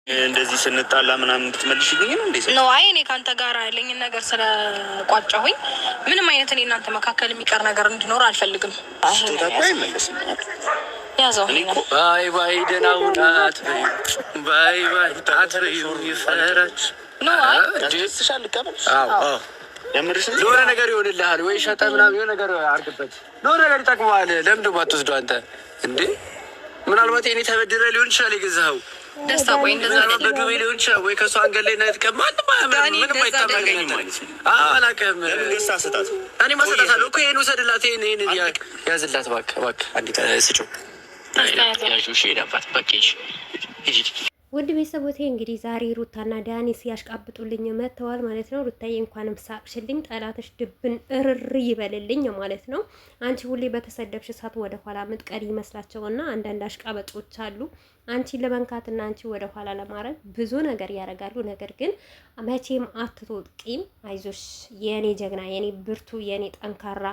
እንደዚህ ስንጣላ ምናምን እንድትመልሽልኝ ነው እንዴ? ነው አይ እኔ ካንተ ጋር ያለኝን ነገር ስለቋጨሁኝ ምንም አይነት እኔ እናንተ መካከል የሚቀር ነገር እንዲኖር አልፈልግም። አይመለስም። ያዘው ባይ ባይ ደህና ሁናት ባይ ባይ ታትሪው ይፈራች ነው አይ ደስሻል ከበል የምርሽ ለሆነ ነገር ይሆንልሃል ወይ ሸጠ ምናምን የሆነ ነገር አድርግበት። ለሆነ ነገር ይጠቅመዋል። ለምን ደግሞ አትወስደው አንተ እንዴ? ምናልባት እኔ ተበድረ ሊሆን ይችላል የገዛኸው ደስታ ወይ እንደዛ በዱቤ ሊሆን ይችላል ወይ ከሷ አንገት ላይ ነጥቀ ምንም አይታመንም ማለት ነው። አላውቅም። ገሳ ስጣት እኔ ማሰጣታለሁ እኮ ይሄን ውሰድላት። ይሄን ያዝላት እባክህ አንዲት ስጪው ያዡ ሄዳባት በቂሽ ውድ ቤተሰቦቼ እንግዲህ ዛሬ ሩታና ዳኒ ሲያሽቃብጡልኝ መጥተዋል ማለት ነው። ሩታዬ እንኳንም ሳቅሽልኝ፣ ጠላትሽ ድብን እርር ይበልልኝ ማለት ነው። አንቺ ሁሌ በተሰደብሽ ሰዓት ወደ ኋላ ምትቀሪ ይመስላቸውና አንዳንድ አሽቃበጦች አሉ። አንቺን ለመንካትና አንቺ ወደ ኋላ ለማድረግ ብዙ ነገር ያደርጋሉ። ነገር ግን መቼም አትወጥቂም። አይዞሽ የኔ ጀግና፣ የኔ ብርቱ፣ የኔ ጠንካራ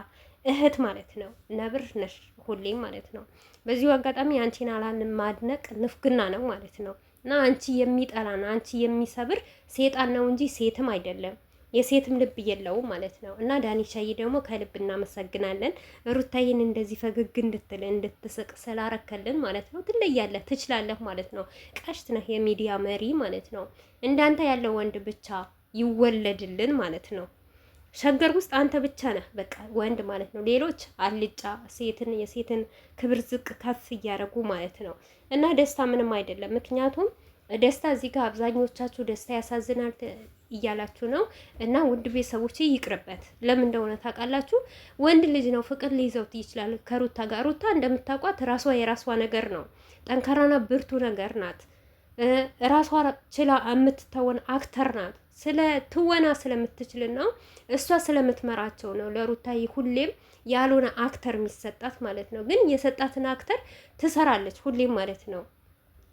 እህት ማለት ነው። ነብር ነሽ ሁሌም ማለት ነው። በዚሁ አጋጣሚ አንቺን አላልን ማድነቅ ንፍግና ነው ማለት ነው። እና አንቺ የሚጠላና አንቺ የሚሰብር ሴጣን ነው እንጂ ሴትም አይደለም። የሴትም ልብ የለውም ማለት ነው። እና ዳኒሻዬ ደግሞ ከልብ እናመሰግናለን። ሩታዬን እንደዚህ ፈገግ እንድትል እንድትስቅ ስላረከልን ማለት ነው። ትለያለህ፣ ትችላለህ ማለት ነው። ቀሽት ነህ፣ የሚዲያ መሪ ማለት ነው። እንዳንተ ያለው ወንድ ብቻ ይወለድልን ማለት ነው። ሸገር ውስጥ አንተ ብቻ ነህ በቃ ወንድ ማለት ነው። ሌሎች አልጫ የሴትን ክብር ዝቅ ከፍ እያደረጉ ማለት ነው። እና ደስታ ምንም አይደለም። ምክንያቱም ደስታ እዚህ ጋር አብዛኞቻችሁ ደስታ ያሳዝናል እያላችሁ ነው። እና ውድ ቤተሰቦች ይቅርበት። ለምን እንደሆነ ታውቃላችሁ? ወንድ ልጅ ነው፣ ፍቅር ሊይዘውት ይችላል ከሩታ ጋር። ሩታ እንደምታውቋት ራሷ የራሷ ነገር ነው። ጠንካራና ብርቱ ነገር ናት። ራሷ ችላ የምትተወን አክተር ናት። ስለ ትወና ስለምትችልና እሷ ስለምትመራቸው ነው ለሩታዬ ሁሌም ያልሆነ አክተር የሚሰጣት ማለት ነው። ግን የሰጣትን አክተር ትሰራለች ሁሌም ማለት ነው።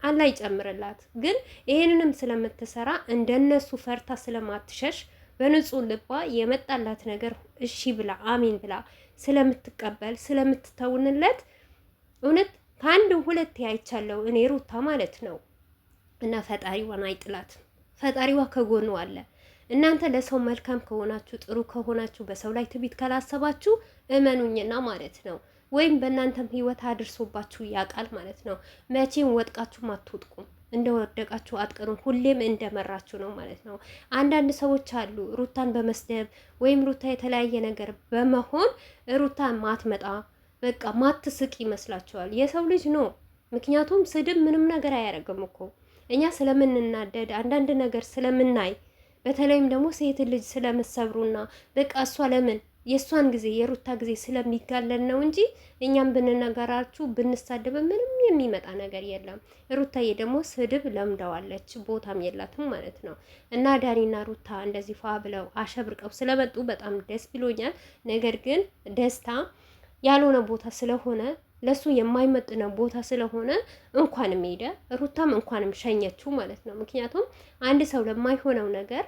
አላህ ይጨምርላት። ግን ይሄንንም ስለምትሰራ እንደነሱ ፈርታ ስለማትሸሽ በንጹህ ልቧ የመጣላት ነገር እሺ ብላ አሚን ብላ ስለምትቀበል ስለምትተውንለት እውነት ከአንድ ሁለት ያይቻለው እኔ ሩታ ማለት ነው። እና ፈጣሪዋን አይጥላት። ፈጣሪዋ ከጎኑ አለ። እናንተ ለሰው መልካም ከሆናችሁ ጥሩ ከሆናችሁ በሰው ላይ ትቢት ካላሰባችሁ እመኑኝና ማለት ነው ወይም በእናንተም ህይወት አድርሶባችሁ ያውቃል ማለት ነው። መቼም ወጥቃችሁም አትወጥቁም፣ እንደወደቃችሁ አትቀሩም። ሁሌም እንደመራችሁ ነው ማለት ነው። አንዳንድ ሰዎች አሉ ሩታን በመስደብ ወይም ሩታ የተለያየ ነገር በመሆን ሩታ ማትመጣ በቃ ማትስቅ ይመስላችኋል። የሰው ልጅ ነው። ምክንያቱም ስድብ ምንም ነገር አያደርግም እኮ እኛ ስለምንናደድ አንዳንድ ነገር ስለምናይ በተለይም ደግሞ ሴት ልጅ ስለምሰብሩና በቃ እሷ ለምን የእሷን ጊዜ የሩታ ጊዜ ስለሚጋለን ነው እንጂ እኛም ብንነገራችሁ ብንሳደብ ምንም የሚመጣ ነገር የለም። ሩታዬ ደግሞ ስድብ ለምደዋለች፣ ቦታም የላትም ማለት ነው። እና ዳኒና ሩታ እንደዚህ ፏ ብለው አሸብርቀው ስለመጡ በጣም ደስ ብሎኛል። ነገር ግን ደስታ ያልሆነ ቦታ ስለሆነ ለሱ የማይመጥነው ቦታ ስለሆነ እንኳንም ሄደ ሩታም እንኳንም ሸኘችው ማለት ነው። ምክንያቱም አንድ ሰው ለማይሆነው ነገር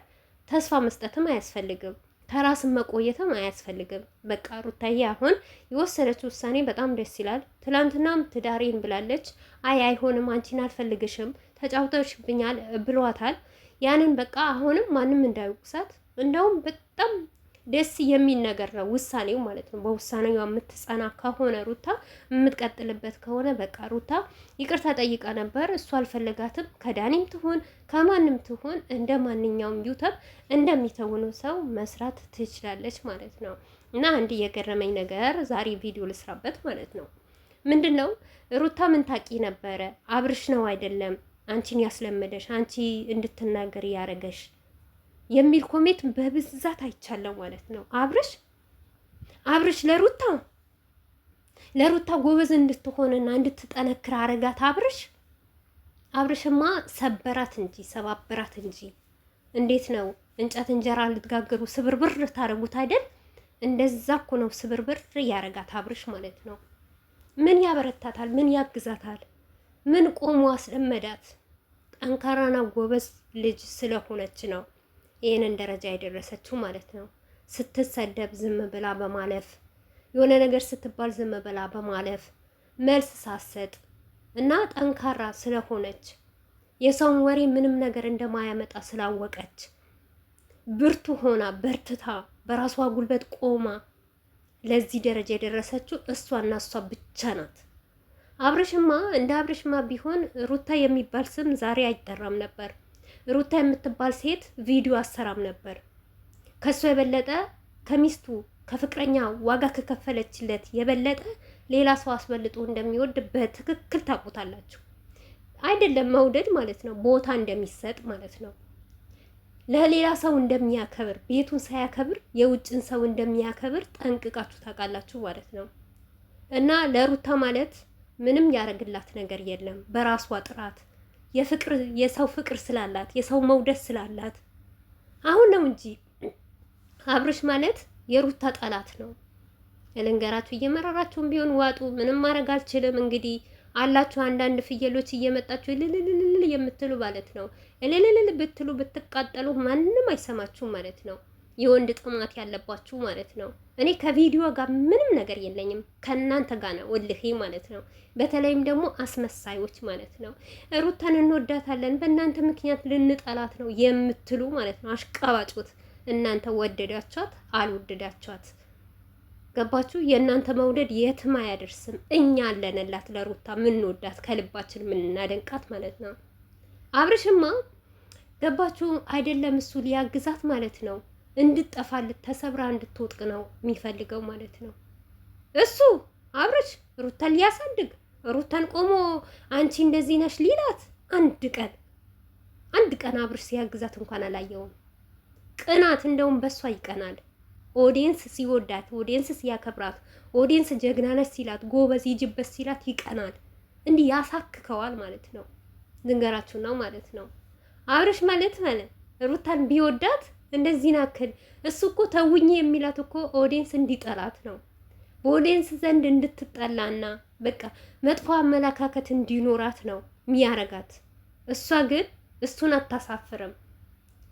ተስፋ መስጠትም አያስፈልግም፣ ከራስን መቆየትም አያስፈልግም። በቃ ሩታዬ አሁን የወሰነችው ውሳኔ በጣም ደስ ይላል። ትላንትናም ትዳሬን ብላለች። አይሆንም፣ አንቺን አልፈልግሽም፣ ተጫውተሽብኛል ብሏታል። ያንን በቃ አሁንም ማንም እንዳይወቅሳት እንደውም በጣም ደስ የሚል ነገር ነው ውሳኔው ማለት ነው። በውሳኔው የምትጸና ከሆነ ሩታ የምትቀጥልበት ከሆነ በቃ ሩታ ይቅርታ ጠይቃ ነበር። እሱ አልፈለጋትም። ከዳኒም ትሆን ከማንም ትሆን እንደ ማንኛውም ዩቲዩብ እንደሚተውኑ ሰው መስራት ትችላለች ማለት ነው። እና አንድ የገረመኝ ነገር ዛሬ ቪዲዮ ልስራበት ማለት ነው። ምንድነው ሩታ ምን ታቂ ነበረ? አብርሽ ነው አይደለም አንቺን ያስለመደሽ አንቺ እንድትናገር ያረገሽ የሚል ኮሜንት በብዛት አይቻለው ማለት ነው። አብርሽ ለሩታ ጎበዝ እንድትሆንና እንድትጠነክር አረጋት። አብርሽማ ሰበራት እንጂ ሰባበራት እንጂ። እንዴት ነው እንጨት እንጀራ ልትጋገሩ ስብርብር ታረጉት አይደል? እንደዛ እኮ ነው ስብርብር ያረጋት አብርሽ ማለት ነው። ምን ያበረታታል? ምን ያግዛታል? ምን ቆሞ አስለመዳት? ጠንካራና ጎበዝ ልጅ ስለሆነች ነው ይሄንን ደረጃ የደረሰችው ማለት ነው። ስትሰደብ ዝም ብላ በማለፍ የሆነ ነገር ስትባል ዝም ብላ በማለፍ መልስ ሳሰጥ እና ጠንካራ ስለሆነች የሰውን ወሬ ምንም ነገር እንደማያመጣ ስላወቀች ብርቱ ሆና በርትታ በራሷ ጉልበት ቆማ ለዚህ ደረጃ የደረሰችው እሷና እሷ ብቻ ናት። አብርሽማ እንደ አብርሽማ ቢሆን ሩታ የሚባል ስም ዛሬ አይጠራም ነበር። ሩታ የምትባል ሴት ቪዲዮ አሰራም ነበር። ከሷ የበለጠ ከሚስቱ ከፍቅረኛ ዋጋ ከከፈለችለት የበለጠ ሌላ ሰው አስበልጦ እንደሚወድ በትክክል ታውቁታላችሁ። አይደለም መውደድ ማለት ነው፣ ቦታ እንደሚሰጥ ማለት ነው። ለሌላ ሰው እንደሚያከብር ቤቱን ሳያከብር የውጭን ሰው እንደሚያከብር ጠንቅቃችሁ ታውቃላችሁ ማለት ነው። እና ለሩታ ማለት ምንም ያደርግላት ነገር የለም። በራሷ ጥራት የሰው ፍቅር ስላላት የሰው መውደድ ስላላት አሁን ነው እንጂ አብርሽ ማለት የሩታ ጠላት ነው። ልንገራችሁ፣ እየመረራችሁም ቢሆን ዋጡ። ምንም ማድረግ አልችልም። እንግዲህ አላችሁ አንዳንድ ፍየሎች እየመጣችሁ እልልልል የምትሉ ማለት ነው። እልልልል ብትሉ ብትቃጠሉ ማንም አይሰማችሁም ማለት ነው። የወንድ ጥማት ያለባችሁ ማለት ነው። እኔ ከቪዲዮ ጋር ምንም ነገር የለኝም፣ ከእናንተ ጋር ነው እልሄ ማለት ነው። በተለይም ደግሞ አስመሳዮች ማለት ነው። ሩታን እንወዳታለን በእናንተ ምክንያት ልንጠላት ነው የምትሉ ማለት ነው። አሽቃባጮት እናንተ ወደዳችኋት አልወደዳችኋት ገባችሁ? የእናንተ መውደድ የትም አያደርስም። እኛ አለንላት ለሩታ ምንወዳት ከልባችን ምናደንቃት ማለት ነው። አብርሽማ ገባችሁ አይደለም? እሱ ሊያግዛት ማለት ነው እንድጠፋልት ተሰብራ እንድትወጥቅ ነው የሚፈልገው ማለት ነው። እሱ አብርሽ ሩታን ሊያሳድግ ሩታን ቆሞ አንቺ እንደዚህ ነሽ ሊላት አንድ ቀን አብርሽ ሲያግዛት እንኳን አላየውም። ቅናት እንደውም በሷ ይቀናል። ኦዲየንስ ሲወዳት፣ ኦዲየንስ ሲያከብራት፣ ኦዲየንስ ጀግና ነች ሲላት፣ ጎበዝ ይጅበት ሲላት ይቀናል። እንዲህ ያሳክከዋል ማለት ነው። ልንገራችሁ ነው ማለት ነው። አብርሽ ማለት ሩታን ቢወዳት እንደዚህ ናክል እሱ እኮ ተውኝ የሚላት እኮ ኦዲየንስ እንዲጠላት ነው። በኦዲየንስ ዘንድ እንድትጠላና በቃ መጥፎ አመለካከት እንዲኖራት ነው የሚያረጋት። እሷ ግን እሱን አታሳፍርም።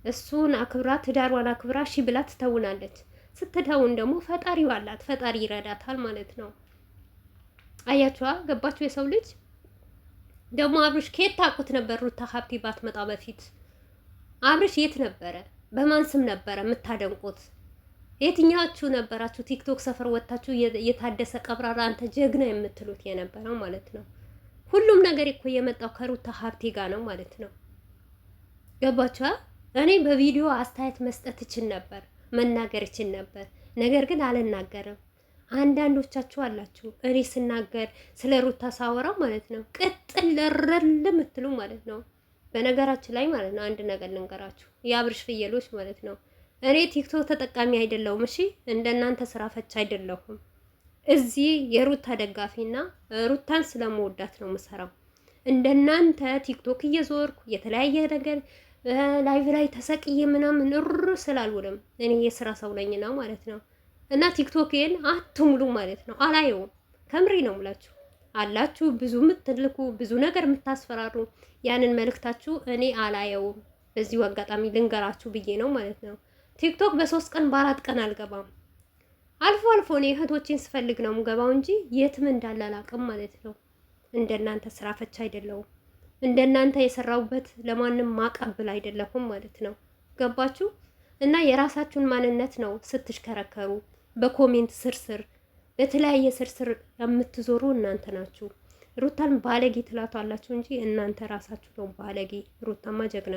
እሱን አክብራ ትዳሯን አክብራ ሺ ብላ ትተውናለች። ስትተውን ደግሞ ፈጣሪው አላት፣ ፈጣሪ ይረዳታል ማለት ነው። አያችኋ? ገባችሁ? የሰው ልጅ ደግሞ አብርሽ ከየት ታውቁት ነበር? ሩታ ሀብቴ ባትመጣ በፊት አብርሽ የት ነበረ? በማን ስም ነበረ የምታደንቁት? የትኛችሁ ነበራችሁ? ቲክቶክ ሰፈር ወጣችሁ የታደሰ ቀብራራ አንተ ጀግና የምትሉት የነበረው ማለት ነው። ሁሉም ነገር እኮ የመጣው ከሩታ ሀብቴ ጋር ነው ማለት ነው። ገባችሁ? እኔ በቪዲዮ አስተያየት መስጠት እችል ነበር፣ መናገር እችል ነበር። ነገር ግን አልናገርም። አንዳንዶቻችሁ አላችሁ እኔ ስናገር ስለ ሩታ ሳወራ ማለት ነው ቅጥል ለረል የምትሉ ማለት ነው። በነገራችን ላይ ማለት ነው አንድ ነገር ልንገራችሁ፣ የአብርሽ ፍየሎች ማለት ነው። እኔ ቲክቶክ ተጠቃሚ አይደለሁም። እሺ እንደናንተ ስራ ፈቻ አይደለሁም። እዚህ የሩታ ደጋፊና ሩታን ስለመወዳት ነው የምሰራው። እንደናንተ ቲክቶክ እየዞርኩ የተለያየ ነገር ላይቭ ላይ ተሰቅዬ ምናምን ስላልውልም እኔ የስራ ሰው ነኝና ማለት ነው። እና ቲክቶክን አትሙሉ ማለት ነው። አላየውም። ከምሬ ነው የምላችሁ። አላችሁ ብዙ የምትልኩ ብዙ ነገር የምታስፈራሩ፣ ያንን መልእክታችሁ እኔ አላየውም። በዚሁ አጋጣሚ ልንገራችሁ ብዬ ነው ማለት ነው። ቲክቶክ በ3 ቀን በ4 ቀን አልገባም። አልፎ አልፎ እኔ እህቶቼን ስፈልግ ነው የምገባው እንጂ የትም እንዳለ አላውቅም ማለት ነው። እንደናንተ ስራ ፈቻ አይደለሁም። እንደናንተ የሰራውበት ለማንም ማቀብል አይደለሁም ማለት ነው። ገባችሁ? እና የራሳችሁን ማንነት ነው ስትሽከረከሩ በኮሜንት ስርስር በተለያየ ስርስር የምትዞሩ እናንተ ናችሁ። ሩታን ባለጌ ትላቷላችሁ እንጂ እናንተ ራሳችሁ ነው ባለጌ። ሩታማ ጀግና